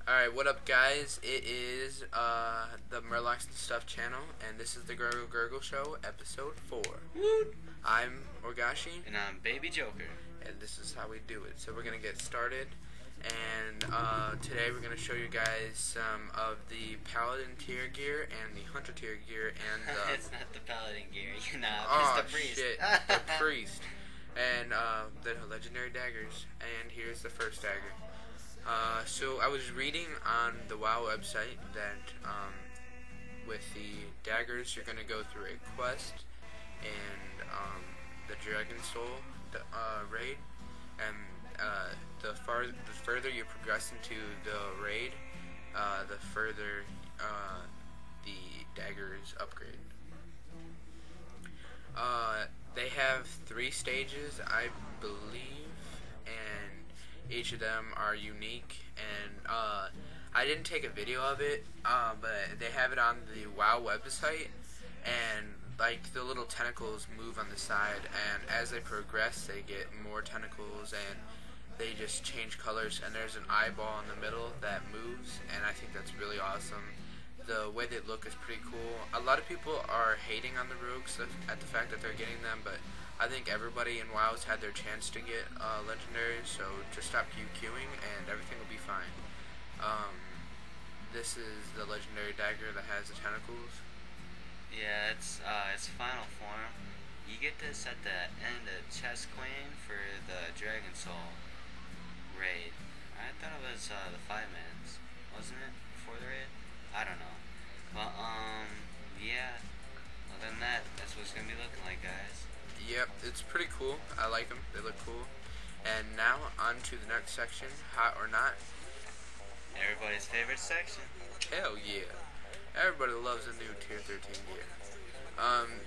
Alright, what up guys? It is the Murlocs and Stuff channel, and this is the Gergle Show, episode 4. Woot! I'm Orgashi, And I'm Baby Joker. and this is how we do it. So we're going to get started, and today we're going to show you guys some of the Paladin tier gear, and the Hunter tier gear, and the... It's not the Paladin gear, you know, oh, it's the Priest. shit, the Priest. And the legendary daggers, and here's the first dagger. So I was reading on the WoW website that with the daggers you're going to go through a quest and the Dragon Soul raid, and the further you progress into the raid, the further the daggers upgrade. They have 3 stages, I believe, and each of them are unique, and I didn't take a video of it, but they have it on the WoW website, and like the little tentacles move on the side, and as they progress they get more tentacles, and they just change colors, and there's an eyeball in the middle that moves, and I think that's really awesome. The way they look is pretty cool. A lot of people are hating on the rogues at the fact that they're getting them, but I think everybody in WoW's had their chance to get legendaries, so just stop queuing and everything will be fine. This is the legendary dagger that has the tentacles. Yeah, it's final form. You get this at the end of Chest Queen for the Dragon Soul raid. I thought it was the 5 minutes, wasn't it? Before the raid? I don't know. But, yeah. Other than that, that's what it's gonna be looking like, guys. Yep, it's pretty cool. I like them. They look cool. And now, on to the next section, hot or not. Everybody's favorite section. Hell yeah. Everybody loves a new Tier 13 gear.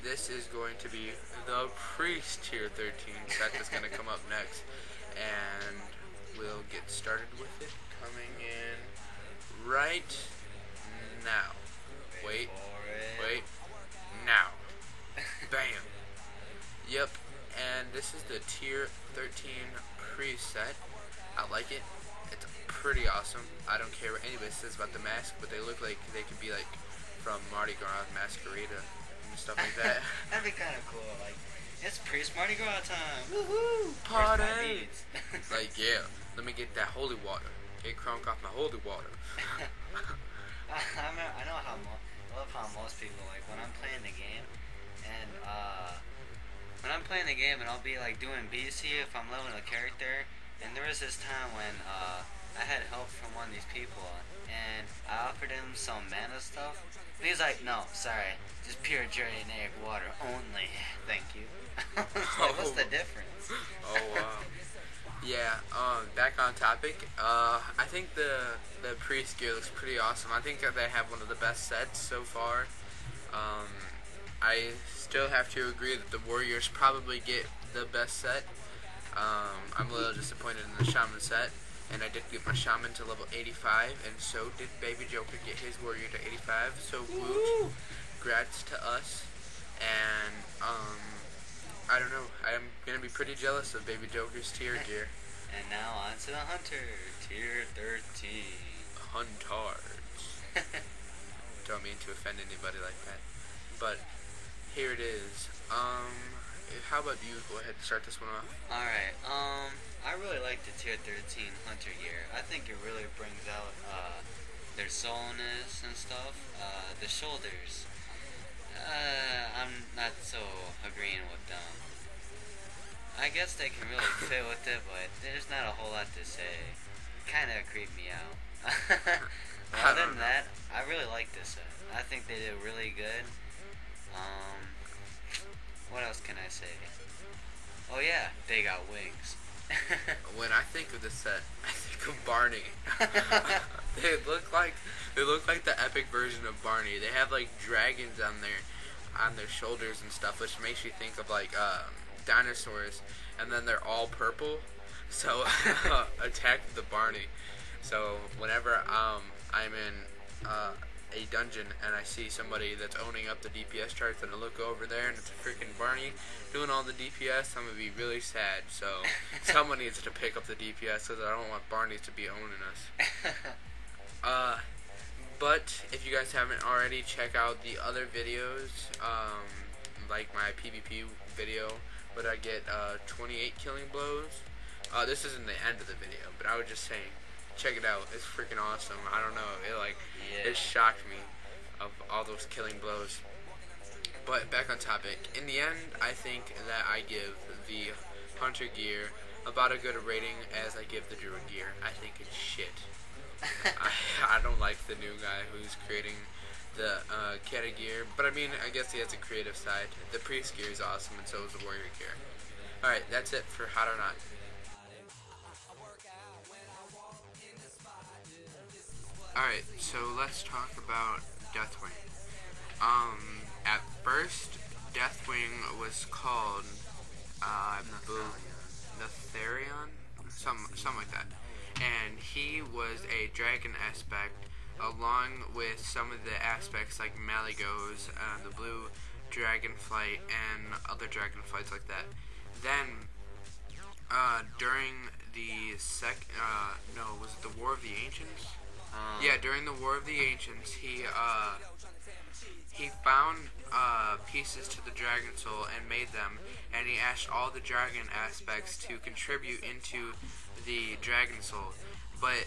This is going to be the Priest Tier 13 set that's going to come up next. And we'll get started with it coming in right now. Wait. Now. Bam. Yep. And this is the Tier 13 Priest set. I like it. It's pretty awesome. I don't care what anybody says about the mask, but they look like they could be like from Mardi Gras Masquerada and stuff like that. That'd be kind of cool. Like, it's Priest Mardi Gras time. Woohoo! Party! Like, yeah. Let me get that holy water. Get crunk off my holy water. I know how I love how most people, like, when I'm playing the game, and I'll be like doing BC if I'm leveling a character, and there was this time when I had help from one of these people, and I offered him some mana stuff, and he's like, no, sorry, just pure generic water only, thank you. I was like, what's the difference? Oh wow. Yeah, back on topic, I think the Priest gear looks pretty awesome. I think that they have one of the best sets so far. I still have to agree that the Warriors probably get the best set. I'm a little disappointed in the Shaman set, and I did get my Shaman to level 85, and so did Baby Joker get his Warrior to 85, so woot, congrats to us, and, I don't know, I'm gonna be pretty jealous of Baby Joker's tier gear. And now on to the Hunter, Tier 13. Huntards. Don't mean to offend anybody like that, but here it is. How about you go ahead and start this one off? Alright, I really like the Tier 13 Hunter gear. I think it really brings out their soulness and stuff. The shoulders, I'm not so agreeing with them. I guess they can really fit with it, but there's not a whole lot to say. Kinda creeped me out. Other than that, I really like this set. I think they did really good. What else can I say? Oh yeah, they got wings. When I think of this set, I think of Barney. They look like the epic version of Barney. They have like dragons on their shoulders and stuff, which makes you think of like dinosaurs, and then they're all purple. So Attack the Barney. So whenever I'm in a dungeon and I see somebody that's owning up the DPS charts, and I look over there and it's a freaking Barney doing all the DPS, I'm gonna be really sad. So someone needs to pick up the DPS because I don't want Barneys to be owning us. But if you guys haven't already, check out the other videos, like my PvP video, where I get 28 killing blows. This isn't the end of the video, but I was just saying, check it out. It's freaking awesome. I don't know, it shocked me of all those killing blows. But back on topic. In the end, I think that I give the Hunter gear about a good rating as I give the Druid gear. I think it's shit. I don't like the new guy who's creating the Keta gear, but I mean, I guess he has a creative side. The Priest gear is awesome, and so is the Warrior gear. Alright, that's it for Hot or Not. Alright, so let's talk about Deathwing. At first, Deathwing was called, Netherion? Something like that. And he was a dragon aspect, along with some of the aspects like Malygos, the blue dragonflight, and other dragonflights like that. Then, during the was it the War of the Ancients? Yeah, during the War of the Ancients, he found pieces to the Dragon Soul and made them, and he asked all the dragon aspects to contribute into the Dragon Soul, but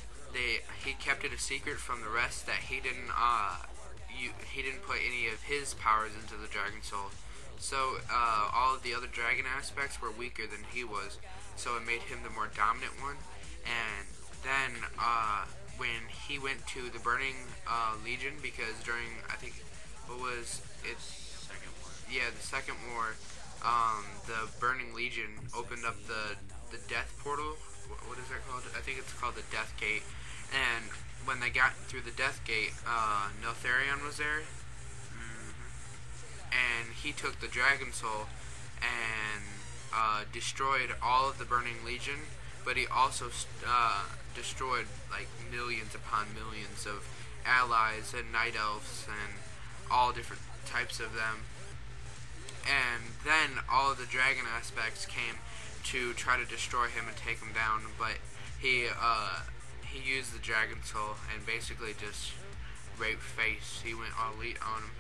he kept it a secret from the rest that he didn't put any of his powers into the Dragon Soul. So all of the other dragon aspects were weaker than he was, so it made him the more dominant one. And then when he went to the Burning Legion, because during, I think, the Second War, the Burning Legion opened up the Death Portal. What is that called? I think it's called the Death Gate. And when they got through the Death Gate, Netherion was there, and he took the Dragon Soul and destroyed all of the Burning Legion, but he also destroyed like millions upon millions of allies and night elves and all different types of them. And then all of the dragon aspects came to try to destroy him and take him down, but he used the Dragon Soul and basically just raped face. He went all elite on him.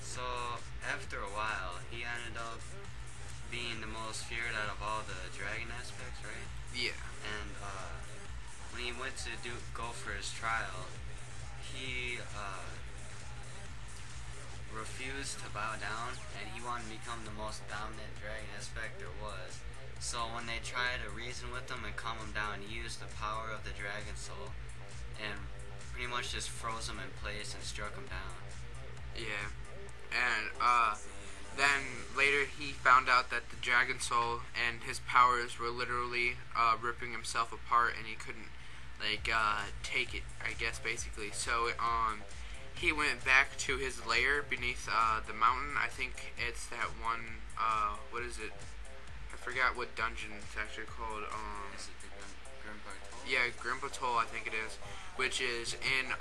So after a while, he ended up being the most feared out of all the dragon aspects, right? Yeah. And when he went to go for his trial, he refused to bow down, and he wanted to become the most dominant dragon aspect there was. So when they tried to reason with him and calm him down, he used the power of the Dragon Soul and pretty much just froze him in place and struck him down. Yeah. And then later he found out that the Dragon Soul and his powers were literally ripping himself apart, and he couldn't take it, I guess, basically. So he went back to his lair beneath the mountain. I think it's that one, what is it? I forgot what dungeon it's actually called. Is it the Grimpartol? Yeah, Grimpartol, I think it is, which is in the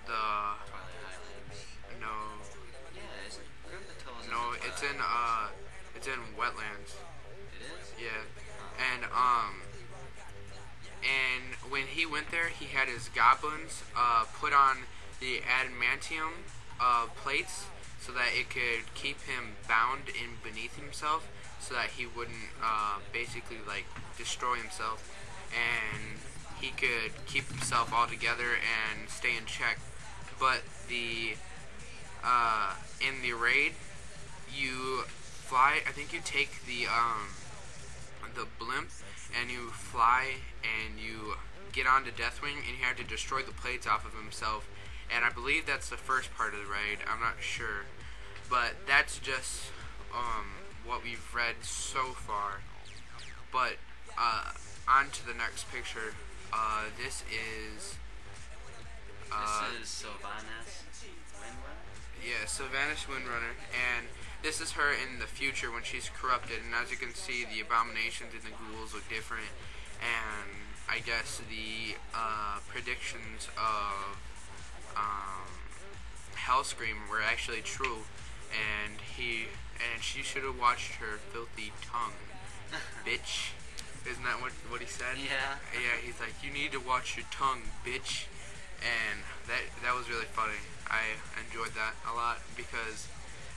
Twilight Highlands. No. Yeah, is it? Grimpartol is No, it's in wetlands. It is? Yeah. And when he went there, he had his goblins put on the adamantium plates so that it could keep him bound in beneath himself, so that he wouldn't basically destroy himself, and he could keep himself all together and stay in check. But in the raid, you fly. I think you take the blimp and you fly and you get onto Deathwing, and you have to destroy the plates off of himself. And I believe that's the first part of the raid. I'm not sure, but that's just what we've read so far. But on to the next picture. This is Sylvanas Windrunner? Yeah, Sylvanas Windrunner, and this is her in the future when she's corrupted. And as you can see, the abominations and the ghouls look different, and I guess the predictions of Hellscream were actually true, and she should have watched her filthy tongue, bitch. Isn't that what he said? Yeah. Yeah, he's like, you need to watch your tongue, bitch. and that was really funny. I enjoyed that a lot because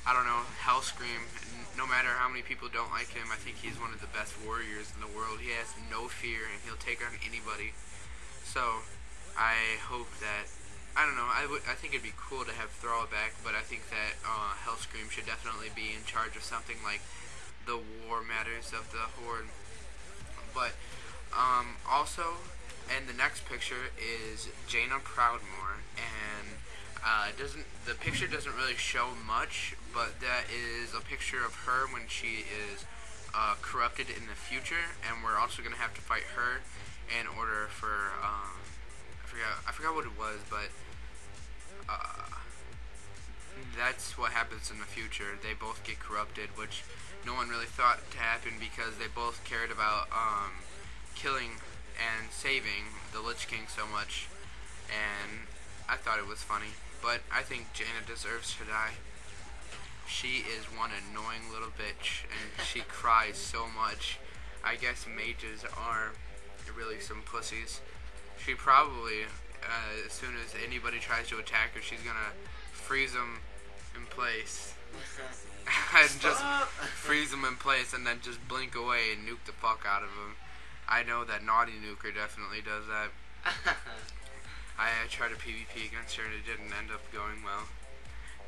I don't know, Hellscream. No matter how many people don't like him, I think he's one of the best warriors in the world. He has no fear and he'll take on anybody. So I hope that I don't know. I think it'd be cool to have Thrall back, but I think that Hellscream should definitely be in charge of something like the war matters of the Horde. But also, and the next picture is Jaina Proudmoore, and the picture doesn't really show much, but that is a picture of her when she is corrupted in the future, and we're also gonna have to fight her in order for I forgot what it was, but uh, that's what happens in the future. They both get corrupted, which no one really thought to happen because they both cared about killing and saving the Lich King so much, and I thought it was funny. But I think Jaina deserves to die. She is one annoying little bitch, and she cries so much. I guess mages are really some pussies. She probably, as soon as anybody tries to attack her, she's gonna freeze them in place. And just freeze them in place and then just blink away and nuke the fuck out of them. I know that Naughty Nuker definitely does that. I tried a PvP against her and it didn't end up going well.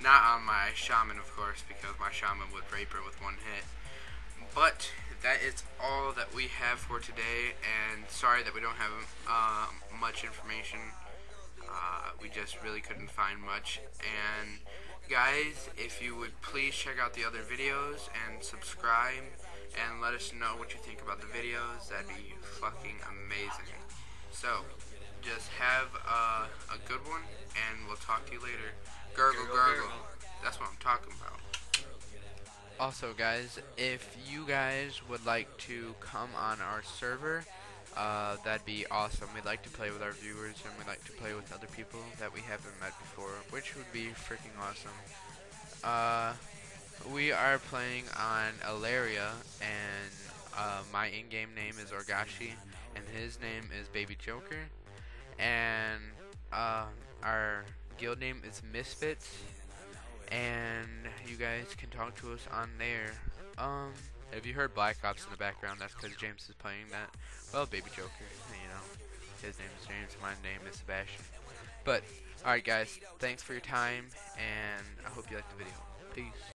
Not on my shaman, of course, because my shaman would rape her with one hit. But that is all that we have for today, and sorry that we don't have much information. We just really couldn't find much. And guys, if you would please check out the other videos and subscribe and let us know what you think about the videos, that'd be fucking amazing. So, just have a good one, and we'll talk to you later. Gergle, gurgle. That's what I'm talking about. Also, guys, if you guys would like to come on our server, that'd be awesome. We'd like to play with our viewers, and we'd like to play with other people that we haven't met before, which would be freaking awesome. We are playing on Alaria, and my in-game name is Orgashi, and his name is Baby Joker, and our guild name is Misfits, and you guys can talk to us on there. If you heard Black Ops in the background, that's because James is playing that. Well, Baby Joker, you know, his name is James, my name is Sebastian. But, alright guys, thanks for your time, and I hope you liked the video. Peace.